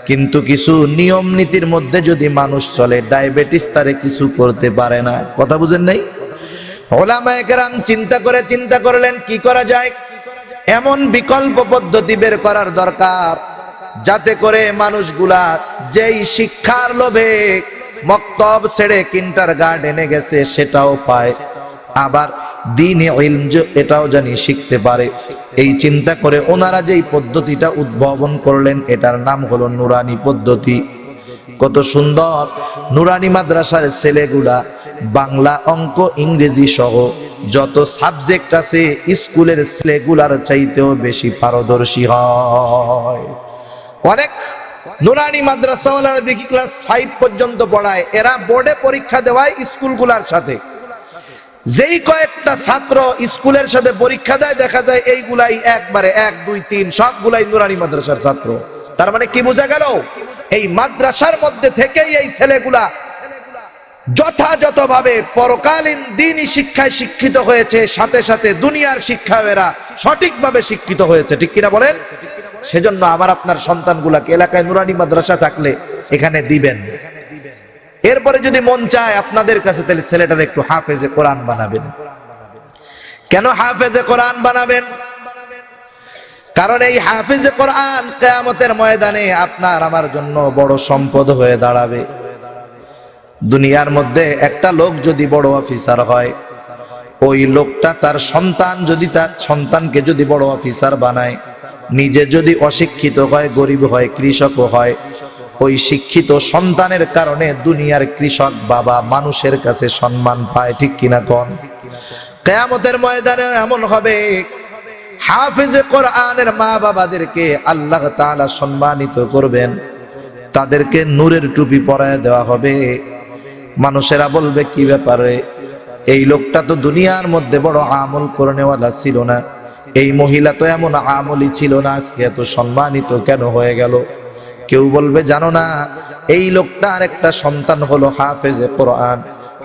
কিন্তু কিছু নিয়ম নীতির মধ্যে যদি মানুষ চলে, ডায়াবেটিস তারে কিছু করতে পারে না। কথা বুঝেন নাই? ওলামায়ে কেরাম চিন্তা করলেন কি করা যায়। এমন বিকল্প পদ্ধতি বের করার দরকার, যাতে করে মানুষগুলা যেই শিক্ষার লোভে মক্তব ছেড়ে কিন্ডারগার্টেনে গেছে সেটাও পায়, আবার দ্বীনি ইলম এটাও জানি শিখতে পারে। এই চিন্তা করে ওনারা যেই পদ্ধতিটা উদ্ভাবন করলেন, এটার নাম হলো নুরানি পদ্ধতি। কত সুন্দর! নুরানি মাদ্রাসার ছেলেগুলা বাংলা, অঙ্ক, ইংরেজি সহ যত সাবজেক্ট আছে স্কুলের ছেলেগুলার চাইতেও বেশি পারদর্শী হয়। অনেক নুরানি মাদ্রাসাওয়ালারা দেখি ক্লাস 5 পর্যন্ত পড়ায়, এরা বোর্ডে পরীক্ষা দেওয়ায় স্কুলগুলার সাথে। যেই কয়েকটা ছাত্র স্কুলের সাথে পরীক্ষা দেয়, দেখা যায় এইগুলাই একবারে 1, 2, 3 সবগুলাই নুরানি মাদ্রাসার ছাত্র। তার মানে কি বোঝা গেল? এই মাদ্রাসার মধ্যে থেকেই এই ছেলেগুলা যথাযথভাবে পরকালীন দ্বীনি শিক্ষায় শিক্ষিত হয়েছে, সাথে সাথে দুনিয়ার শিক্ষাও এরা সঠিকভাবে শিক্ষিত হয়েছে। ঠিক কিনা বলেন? সেজন্য আমার আপনার সন্তানগুলাকে এলাকায় নুরানি মাদ্রাসা থাকলে এখানে দিবেন। এরপরে যদি মন চায় আপনাদের কাছে, তাহলে ছেলেটার একটু হাফেজে কোরআন বানাবেন। কেন হাফেজে কোরআন বানাবেন? কারণ এই হাফেজে কোরআন কিয়ামতের ময়দানে আপনার আমার জন্য বড় সম্পদ হয়ে দাঁড়াবে। দুনিয়ার মধ্যে একটা লোক যদি বড় অফিসার হয়, ওই লোকটা তার সন্তানকে যদি বড় অফিসার বানায়, নিজে যদি অশিক্ষিত হয়, গরিব হয়, কৃষকও হয়, ওই শিক্ষিত সন্তানের কারণে দুনিয়ার কৃষক বাবা মানুষের কাছে সম্মান পায়। ঠিক কিনা কোন? কিয়ামতের ময়দানে এমন হবে, হাফেজে কোরআনের মা বাবাদেরকে আল্লাহ তাআলা সম্মানিত করবেন, তাদেরকে নূরের টুপি পরায় দেওয়া হবে। মানুষেরা বলবে কি ব্যাপারে, এই লোকটা তো দুনিয়ার মধ্যে বড় আমল করনেওয়ালা ছিল না, এই মহিলা তো এমন আমলি ছিল না, আজকে এত সম্মানিত কেন হয়ে গেল? কেউ বলবে জানো না, এই লোকটার একটা সন্তান হলো হাফেজে কোরআন।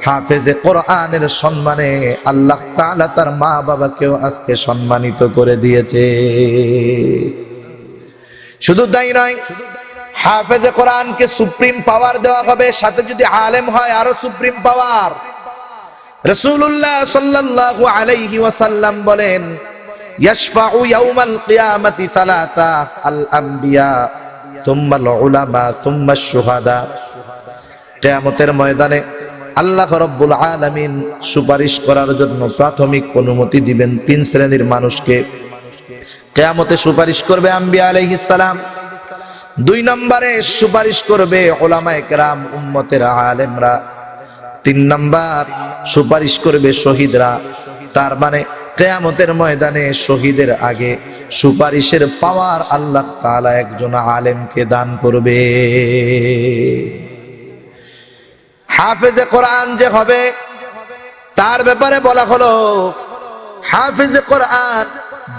হাফেজে কোরআনের সম্মানে আল্লাহ তাআলা তার মা বাবাকেও আজকে সম্মানিত করে দিয়েছে। শুধু তাই নয়, হাফেজে কোরআনকে সুপ্রিম পাওয়ার দেওয়া হবে, সাথে যদি আলেম হয় আরো সুপ্রিম পাওয়ার। রাসূলুল্লাহ সাল্লাল্লাহু আলাইহি ওয়াসাল্লাম বলেন, ইয়াশফাউ ইয়াউমাল কিয়ামাতি সালাসা, আল আম্বিয়া সুম্মা আল উলামা সুম্মা আশ শুহাদা। কিয়ামতের ময়দানে আল্লাহ রাব্বুল আলামিন সুপারিশ করার জন্য প্রাথমিক অনুমতি দিবেন তিন শ্রেণীর মানুষকে। কিয়ামতে সুপারিশ করবে আম্বিয়া আলাইহিস সালাম, দুই নম্বরে সুপারিশ করবে উলামায়ে কেরাম উম্মতের আলেমরা, তিন নম্বর সুপারিশ করবে শহীদরা। তার মানে কিয়ামতের ময়দানে শহীদের আগে সুপারিশের পাওয়ার আল্লাহ তাআলা একজন আলেমকে দান করবে। হাফেজে কোরআন যে হবে তার ব্যাপারে বলা হলো, হাফেজে কোরআন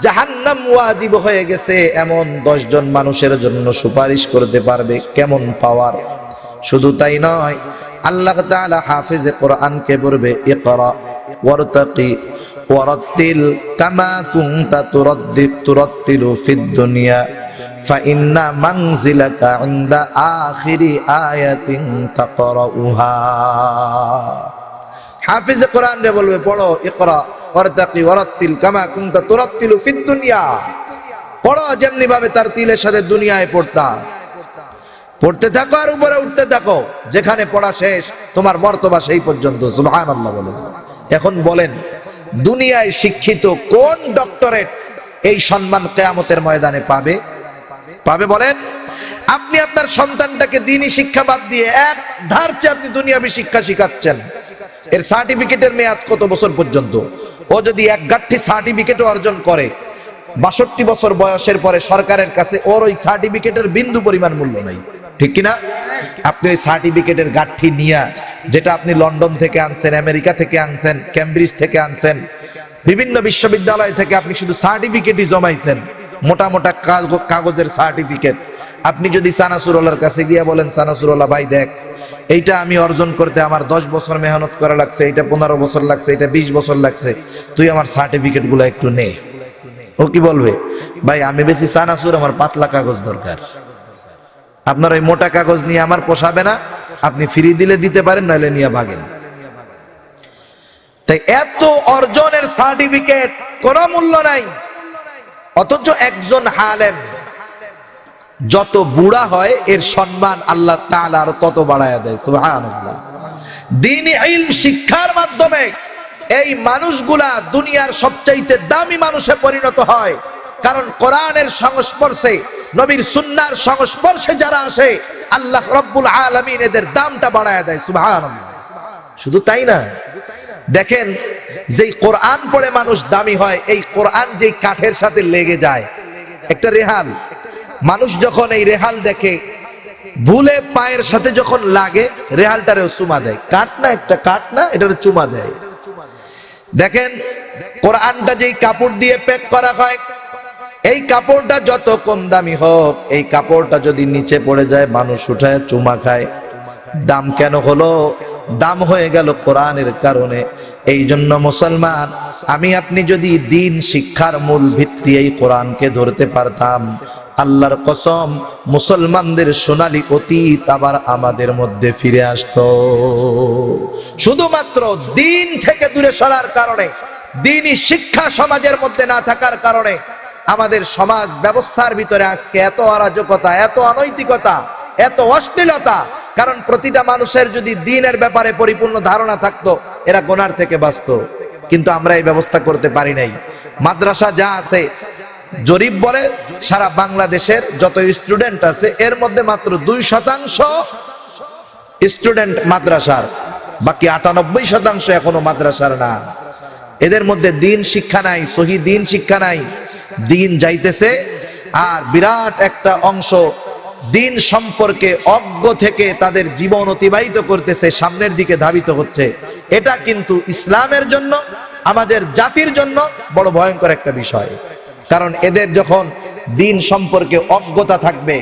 জাহান্নাম ওয়াজিব হয়ে গেছে এমন 10 জন মানুষের জন্য সুপারিশ করতে পারবে। কেমন পাওয়ার! শুধু তাই নয়, আল্লাহ তাআলা হাফেজে কোরআনকে বলবে, ইকরা ওয়ারতাকি ওয়ারাত্তিল কামা কুনতা তুরাত্তিলু ফিদ দুনিয়া ফাইন্না মানজিলাকা ইনদা আখিরি আয়াতিন তাকরাউহা। হাফেজে কোরআন রে বলবে, পড়ো, ইকরা ওয়ারতাকি ওয়ারাত্তিল কামা কুনতা তুরাত্তিলু ফিদ দুনিয়া, পড়ো যেমনি ভাবে তার তিলের সাথে দুনিয়ায় পড়তা। পড়তে থাকো আর উপরে উঠতে থাকো, যেখানে পড়া শেষ তোমার মর্তবা সেই পর্যন্ত। সুবহানাল্লাহ বলেন। এখন বলেন, দুনিয়ায় শিক্ষিত কোন ডক্টরেট এই সম্মান কিয়ামতের ময়দানে পাবে? পাবে বলেন? আপনি আপনার সন্তানটাকে দ্বীনি শিক্ষা বাদ দিয়ে এক ধারচে আপনি দুনিয়াবী শিক্ষা শিখাচ্ছেন। এর সার্টিফিকেটের মেয়াদ কত বছর পর্যন্ত? ও যদি এক গাঁঠি সার্টিফিকেট অর্জন করে 62 বছর বয়সের পরে সরকারের কাছে ওর ওই সার্টিফিকেটের বিন্দু পরিমাণ মূল্য নাই, ঠিক কিনা? আপনি ওই সার্টিফিকেটের গাঁঠি নিয়ে, যেটা আপনি লন্ডন থেকে আনছেন, আমেরিকা থেকে আনছেন, ক্যামব্রিজ থেকে আনছেন, বিভিন্ন বিশ্ববিদ্যালয় থেকে আপনি শুধু সার্টিফিকেটই জমাইছেন, মোটা মোটা কাগজের সার্টিফিকেট। আপনি যদি সানাসুরওয়ালার কাছে গিয়ে বলেন, সানাসুরওয়ালা ভাই দেখ, এইটা আমি অর্জন করতে আমার 10 বছর মেহনত করা লাগছে, এটা 15 বছর লাগছে, এটা 20 বছর লাগছে, তুই আমার সার্টিফিকেট গুলো একটু নে। ও কি বলবে? ভাই আমি বেশি সানাসুর, আমার পাতলা কাগজ দরকার, আপনার ওই মোটা কাগজ নিয়ে আমার পোষাবে না, আপনি ফ্রি দিলে দিতে পারেন, নইলে নিয়ে ভাগেন। তাই এত অর্জনের সার্টিফিকেট কোনো মূল্য নাই। অথচ একজন আলেম যত বুড়া হয় এর সম্মান আল্লাহ তাআলা আরো তত বাড়ায়া দেয়। সুবহানাল্লাহ। দ্বীনি ইলম শিক্ষার মাধ্যমে এই মানুষগুলা দুনিয়ার সবচাইতে দামি মানুষে পরিণত হয়। কারণ কোরআনের সংস্পর্শে, নবীর সুন্নাহর সংস্পর্শে যারা আসে, আল্লাহ রাব্বুল আলামিন এদের দামটা বাড়ায়া দেয়। সুবহানাল্লাহ। শুধু তাই না, দেখেন যেই কোরআন পড়ে মানুষ দামি হয়, এই কোরআন যেই কাঠের সাথে লেগে যায়, একটা রেহাল, মানুষ যখন এই রেহাল দেখে ভুলে পায়ের সাথে যখন লাগে, রেহালটারেও চুমা দেয়। কাঠ না, একটা কাঠ না, এটারে চুমা দেয়। দেখেন কোরআনটা যেই কাপড় দিয়ে প্যাক করা হয়, এই কাপড়টা যত কম দামি হোক, এই কাপড়টা যদি নিচে পড়ে যায় মানুষ উঠায় চুমা খায়। দাম কেন হলো? দাম হয়ে গেল কোরআনের কারণে। এই জন্য মুসলমান, আমি আপনি যদি দ্বীন শিক্ষার মূল ভিত্তি এই কোরআনকে ধরতে পারতাম, আল্লাহর কসম মুসলমানদের সোনালী অতীত আবার আমাদের মধ্যে ফিরে আসতো। শুধুমাত্র দ্বীন থেকে দূরে সরার কারণে, দ্বীনি শিক্ষা সমাজের মধ্যে না থাকার কারণে আমাদের সমাজ ব্যবস্থার ভিতরে আজকে এত অরাজকতা, এত অনৈতিকতা, এত অশ্লীলতা। কারণ প্রতিটা মানুষের যদি দ্বীনের ব্যাপারে পরিপূর্ণ ধারণা থাকতো, এরা গুনার থেকে বাঁচতো। কিন্তু আমরা এই ব্যবস্থা করতে পারি নাই। মাদ্রাসা যা আছে, জরিপ বলে সারা বাংলাদেশের যত স্টুডেন্ট আছে এর মধ্যে মাত্র 2% স্টুডেন্ট মাদ্রাসার, বাকি 98% এখনো মাদ্রাসার না। এদের মধ্যে দ্বীন শিক্ষা নাই, সহি দ্বীন শিক্ষা নাই। দ্বীন যাইতেছে, আর বিরাট একটা অংশ দ্বীন সম্পর্কে অজ্ঞ থেকে তাদের জীবন অতিবাহিত করতেছে, সামনের দিকে ধাবিত হচ্ছে। এটা কিন্তু ইসলামের জন্য, আমাদের জাতির জন্য বড় ভয়ঙ্কর একটা বিষয়। কারণ এদের যখন দ্বীন সম্পর্কে অজ্ঞতা থাকবে,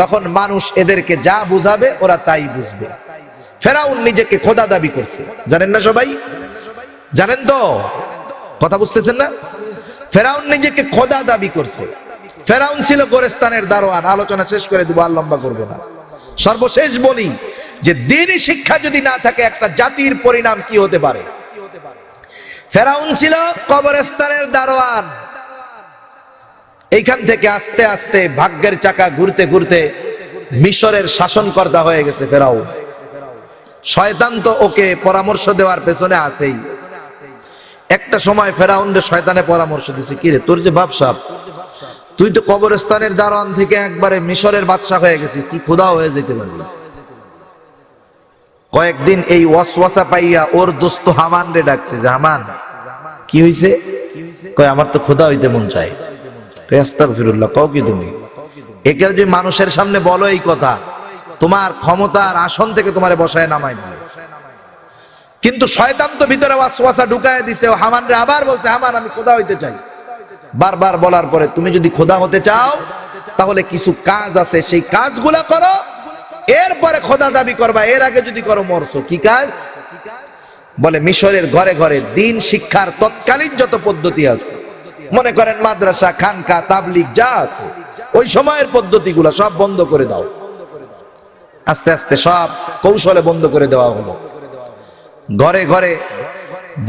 তখন মানুষ এদেরকে যা বুঝাবে ওরা তাই বুঝবে। ফেরাউন নিজেকে খোদা দাবি করছে, জানেন না সবাই? জানেন তো? কথা বুঝতেছেন না? ফেরাউন নিজেকে খোদা দাবি করছে। ফেরাউন ছিল গোরেস্তানের দারোয়ান। আলোচনা শেষ করে দিব, আর লম্বা করব না। সর্বশেষ বলি যে দ্বীনি শিক্ষা যদি না থাকে একটা জাতির পরিণাম কি হতে পারে। ফেরাউন ছিল কবরস্থানের দারোয়ান। এইখান থেকে আস্তে আস্তে ভাগ্যের চাকা ঘুরতে ঘুরতে মিশরের শাসনকর্তা হয়ে গেছে ফেরাউন। শয়তান তো ওকে পরামর্শ দেওয়ার পেছনে আছেই। একটা সময় ফেরাউনকে শয়তানে পরামর্শ দিছে, কি রে তোর যে বাপসাপ, তুই তো কবরস্থানের দারোয়ান থেকে একবারে মিশরের বাদশা হয়ে গেছিস, তুই খোদা হয়ে যেতে পারবি। কয়েকদিন এই ওয়াসওয়াসা পাইয়া ওর দোস্ত হামান রে ডাকছে যে হামান কি হইছে? কয় আমার তো খোদা হইতে মন চায়। কয় আস্তাগফিরুল্লাহ, কও কি তুমি? একের যে মানুষের সামনে বলো এই কথা, তোমার ক্ষমতার আসন থেকে তোমারে বসায় নামাই দিবে। কিন্তু শয়তান তো ভিতরে ওয়াসওয়াসা ঢুকায় দিছে। ও হামান রে আবার বলছে, হামান আমি খোদা হইতে চাই। বারবার বলার পরে, তুমি যদি খোদা হতে চাও তাহলে কিছু কাজ আছে, সেই কাজগুলা করো, এরপরে খোদা দাবি করবা। এর আগে যদি করো মরছো। কি কাজ? বলে মিশরের ঘরে ঘরে দ্বীন শিক্ষার তৎকালীন যত পদ্ধতি আছে, মনে করেন মাদ্রাসা, খানকা, তাবলিগ যা আছে, ওই সময়ের পদ্ধতিগুলা সব বন্ধ করে দাও। আস্তে আস্তে সব কৌশলে বন্ধ করে দেওয়া হলো। ঘরে ঘরে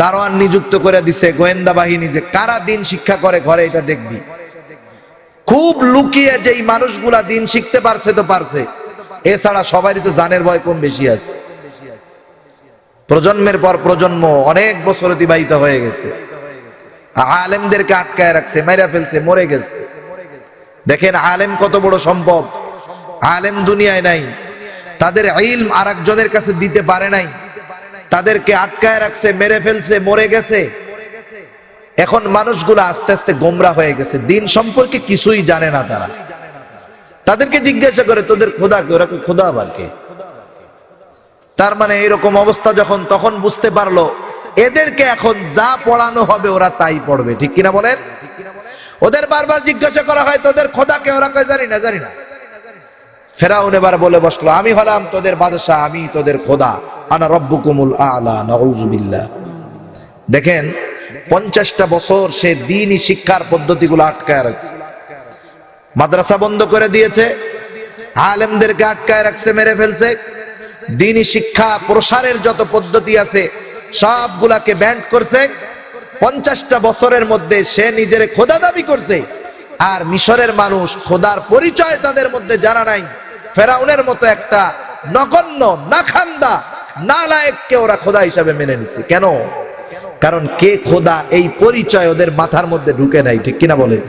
দারোয়ান নিযুক্ত করে দিছে, গোয়েন্দা বাহিনী, যে কারা দ্বীন শিক্ষা করে ঘরে এটা দেখবি। খুব লুকিয়ে যেই মানুষগুলা দ্বীন শিখতে পারছে তো পারছে, এছাড়া সবারই তো জানের ভয় কম বেশি আছে। প্রজন্মের পর প্রজন্ম অনেক বছর অতিবাহিত হয়ে গেছে, আলেমদেরকে আটকায় রাখছে, মেরে ফেলছে, মরে গেছে। দেখেন আলেম কত বড় সম্পদ। আলেম দুনিয়ায় নাই, তাদের ইলম আরেকজনের কাছে দিতে পারে নাই, তাদেরকে আটকায় রাখছে, মেরে ফেলছে, মরে গেছে। এখন মানুষগুলো আস্তে আস্তে গোমরা হয়ে গেছে, দ্বীন সম্পর্কে কিছুই জানে না তারা। তাদেরকে জিজ্ঞাসা করে তোদের খোদা কে? ওরা খোদা আবার কে? তার মানে এরকম অবস্থা যখন, তখন বুঝতে পারলো এদেরকে এখন যা পড়ানো হবে ওরা তাই পড়বে। ঠিক কিনা বলেন? ওদের বারবার জিজ্ঞাসা করা হয় তোদের খোদা কে? ওরা কয় জানি না, জানি না। ফেরাউন এবার বলে বসলো, আমি হলাম তোদের বাদশা, আমি তোদের খোদা, আনা রব্বুকুমুল আলা, নাউযুবিল্লাহ। দেখেন 50টা বছর সে দ্বীনি শিক্ষার পদ্ধতিগুলো আটকায় রাখছে, মাদ্রাসা বন্ধ করে দিয়েছে, আলেমদেরকে আটকায় রাখছে, মেরে ফেলছে। দ্বীনি শিক্ষা প্রসারের যত পদ্ধতি আছে সবগুলাকে ব্যান্ড করছে। 50টা বছরের মধ্যে সে নিজের খোদা দাবি করছে, আর মিশরের মানুষ খোদার পরিচয় তাদের মধ্যে জানা নাই। ফেরাউনের মতো একটা নগণ্য, নাখান্দা, নালায়েককে ওরা খোদা হিসাবে মেনে নিছে। কেন? কারণ কে খোদা এই পরিচয় ওদের মাথার মধ্যে ঢুকে নাই। ঠিক কিনা বলেন?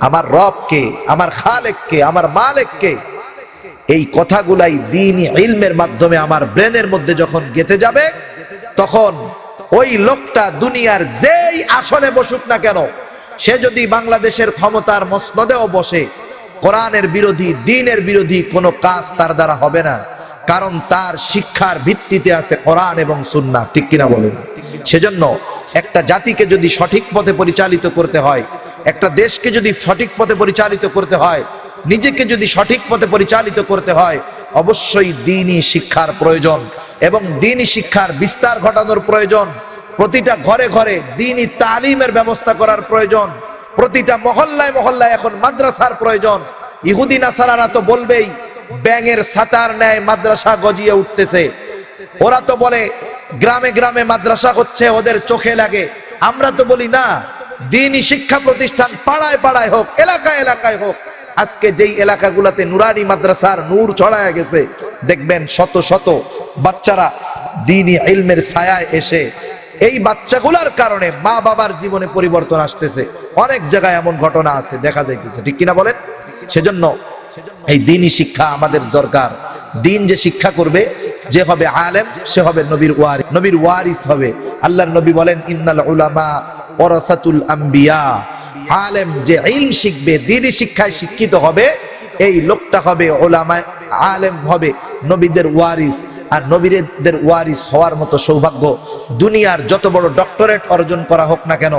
আমার রব কে, আমার খালেক কে, আমার মালিক কে, এই কথাগুলাই দ্বীনি ইলমের মাধ্যমে আমার ব্রেনের মধ্যে যখন গেঁথে যাবে, তখন ওই লোকটা দুনিয়ার যেই আসনে বসুক না কেন, সে যদি বাংলাদেশের ক্ষমতার মসনদেও বসে, কোরআনের বিরোধী, দ্বীনের বিরোধী কোনো কাজ তার দ্বারা হবে না। কারণ তার শিক্ষার ভিত্তিতে আছে কোরআন এবং সুন্নাহ। ঠিক কিনা বলেন? সেজন্য একটা জাতিকে যদি সঠিক পথে পরিচালিত করতে হয়, একটা দেশকে যদি সঠিক পথে পরিচালিত করতে হয়, নিজেকে যদি সঠিক পথে পরিচালিত করতে হয়, অবশ্যই দ্বীনি শিক্ষার প্রয়োজন এবং দ্বীনি শিক্ষার বিস্তার ঘটানোর প্রয়োজন। প্রতিটা ঘরে ঘরে দ্বীনি তালিমের ব্যবস্থা করার প্রয়োজন। প্রতিটা মহল্লায় মহল্লায় এখন মাদ্রাসার প্রয়োজন। ইহুদি নাসারারা তো বলবেই ব্যাঙের ছাতার ন্যায় মাদ্রাসা গজিয়ে উঠতেছে। ওরা তো বলে গ্রামে গ্রামে মাদ্রাসা হচ্ছে, ওদের চোখে লাগে। আমরা তো বলি না, দ্বীনি শিক্ষা প্রতিষ্ঠান পাড়ায় পাড়ায় হোক, এলাকায় এলাকায় হোক। আজকে যেই এলাকাগুলোতে নুরানি মাদ্রাসার নূর ছড়ায় গেছে, দেখবেন শত শত বাচ্চারা দ্বীনি ইলমের ছায়ায় এসে, এই বাচ্চাগুলার কারণে মা বাবার জীবনে পরিবর্তন আসতেছে। অনেক জায়গায় এমন ঘটনা আছে, দেখা যাইতেছে। ঠিক কিনা বলেন? সেজন্য এই দ্বীনি শিক্ষা আমাদের দরকার। দ্বীন যে শিক্ষা করবে, যে হবে আলেম, সে হবে নবীর ওয়ারিস, নবীর ওয়ারিস হবে। আল্লাহর নবী বলেন, ইন্নাল উলামা ওয়ারাসাতুল আম্বিয়া। আলেম যে ইলম শিখবে, দ্বীনি শিক্ষায় শিক্ষিত হবে, এই লোকটা হবে উলামা, আলেম হবে নবীদের ওয়ারিস। আর নবীদের ওয়ারিস হওয়ার মতো সৌভাগ্য দুনিয়ার যত বড় ডক্টরেট অর্জন করা হোক না কেন,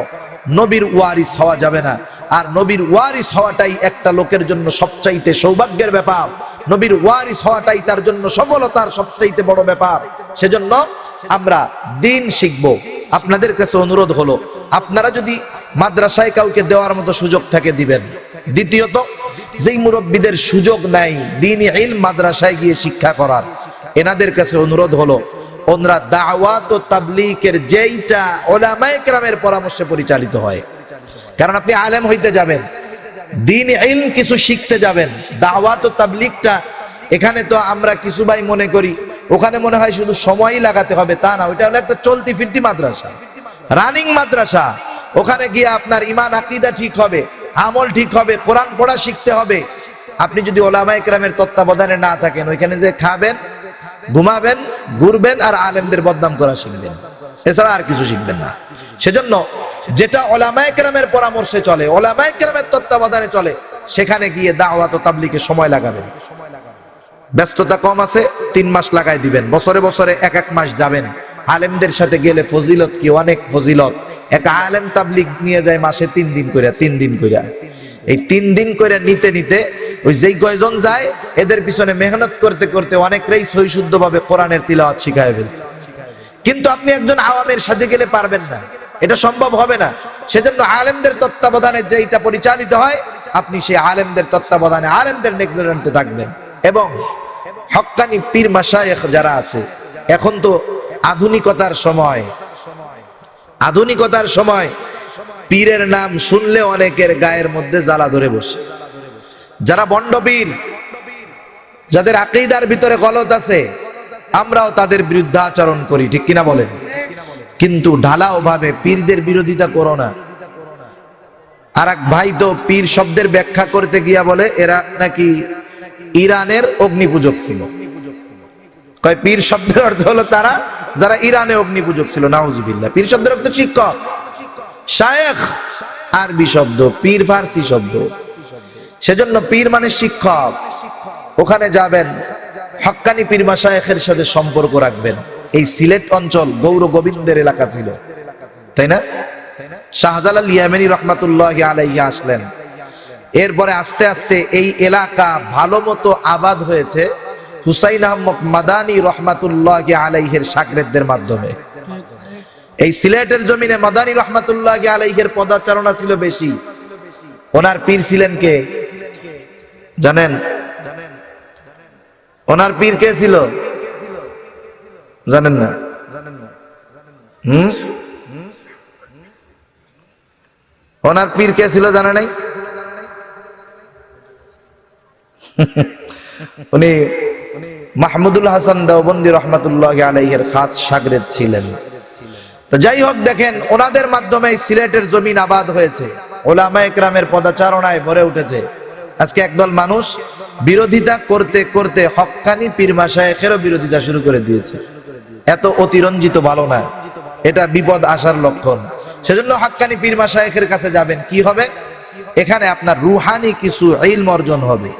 নবীর ওয়ারিস হওয়া যাবে না। আর নবীর ওয়ারিস হওয়াটাই একটা লোকের জন্য সবচাইতে সৌভাগ্যের ব্যাপার। নবীর ওয়ারিস হওয়াটাই তার জন্য সফলতার সবচাইতে বড় ব্যাপার। সেজন্য আমরা দ্বীন শিখব। আপনাদের কাছে অনুরোধ হলো, আপনারা যদি মাদ্রাসায় কাউকে দেওয়ার মতো সুযোগ থাকে দিবেন। দ্বিতীয়ত, যেই মুরব্বীদের সুযোগ নাই দ্বীনি ইলম মাদ্রাসায় গিয়ে শিক্ষা করার, এনাদের কাছে অনুরোধ হলো ওনারা দাওয়াত ও তাবলীগের যেইটা উলামায়ে কেরামের পরামর্শে পরিচালিত হয়। কারণ আপনি আলেম হইতে যাবেন, দ্বীনি ইলম কিছু শিখতে যাবেন, দাওয়াত ও তাবলীগটা এখানে তো আমরা কিছু ভাই মনে করি ওখানে মনে হয় শুধু সময়ই লাগাতে হবে, তা না। ওইটা হলো একটা চলতি ফিরতি মাদ্রাসা, রানিং মাদ্রাসা। ওখানে গিয়ে আপনার ঈমান আকীদা ঠিক হবে, আমল ঠিক হবে, কোরআন পড়া শিখতে হবে। আপনি যদি উলামায়ে কেরামের তত্ত্বাবধানে না থাকেন, ওইখানে যে খাবেন, ঘুমাবেন, ঘুরবেন আর আলেমদের বদনাম করা শিখবেন, এছাড়া আর কিছু শিখবেন না। সেজন্য যেটা উলামায়ে কেরামের পরামর্শে চলে, উলামায়ে কেরামের তত্ত্বাবধানে চলে, সেখানে গিয়ে দাওয়াত ও তাবলীগে সময় লাগাবেন। ব্যস্ততা কম আছে, 3 মাস লাগাই দিবেন, বছরে বছরে এক এক মাস যাবেন। আলেমদের সাথে গেলে ফজিলত কি, অনেক ফজিলত। এক আলেম তাবলীগ নিয়ে যায় মাসে 3 দিন করে, 3 দিন করে। এই 3 দিন করে নিতে নিতে ওই যেই কয়জন যায় এদের পিছনে মেহনত করতে করতে অনেকটাই সহিশুদ্ধভাবে কোরআনের তিলাওয়াত শিখায় ফেলছে। কিন্তু আপনি একজন আওয়ামের সাথে গেলে পারবেন না, এটা সম্ভব হবে না। সেজন্য আলেমদের তত্ত্বাবধানে যেটা পরিচালিত হয়, আপনি সেই আলেমদের তত্ত্বাবধানে আলেমদের নেতৃত্বে থাকবেন। এবং হক্কানি পীর মাশায়েখ যারা আছে, এখন তো আধুনিকতার সময়, আধুনিকতার সময় পীরের নাম শুনলে অনেকের গায়ের মধ্যে জ্বালা ধরে বসে। যারা বন্ড পীর, যাদের আকীদার ভিতরে গলত আছে, আমরাও তাদের বিরুদ্ধে আচরণ করি, ঠিক কিনা বলেন? কিন্তু ঢালাও ভাবে পীরদের বিরোধিতা করো না। আর এক ভাই তো পীর শব্দের ব্যাখ্যা করতে গিয়া বলে এরা নাকি ইরানের অগ্নি পূজক ছিল। কয় পীর শব্দের অর্থ হলো তারা যারা ইরানে অগ্নি পূজক ছিল। নাউজুবিল্লাহ। পীর শব্দের অর্থ শিক্ষক, শায়েখ আরবি শব্দ, পীর ফার্সি শব্দ। সেজন্য পীর মানে শিক্ষক। ওখানে যাবেন, হক্কানি পীর মাশায়েখের সাথে সম্পর্ক রাখবেন। এই সিলেট অঞ্চল গৌর গোবিন্দের এলাকা ছিল, তাই না? শাহজালাল ইয়ামানী রাহমাতুল্লাহি আলাইহি আসলেন। এরপরে আস্তে আস্তে এই এলাকা ভালো মতো আবাদ হয়েছে হুসাইন আহমদ মাদানী রহমাতুল্লাহি আলাইহির শাগরেদদের মাধ্যমে। এই সিলেটের জমিনে মাদানী রহমাতুল্লাহি আলাইহির পদাচারণা ছিল বেশি। ওনার পীর ছিলেন কে জানেন? ওনার পীর কে ছিল জানেন না? ওনার পীর কে ছিল জানা নাই? উনি মাহমুদুল হাসান দেওবন্দি রহমাতুল্লাহি আলাইহির খাস শাগরেদ ছিলেন। তো যাই হোক, দেখেন ওনাদের মাধ্যমে সিলেটের জমিন আবাদ হয়েছে, উলামায়ে কেরামের পদাচারণায় ভরে উঠেছে। আজকে একদল মানুষ বিরোধিতা করতে করতে হক্কানি পীর মাশায়েখেরও বিরোধিতা শুরু করে দিয়েছে। এত অতিরঞ্জিত ভালো না, এটা বিপদ আসার লক্ষণ। সেজন্য হক্কানি পীর মাশায়েখের কাছে যাবেন, কি হবে? এখানে আপনার রুহানি কিছু ইলম অর্জন হবে।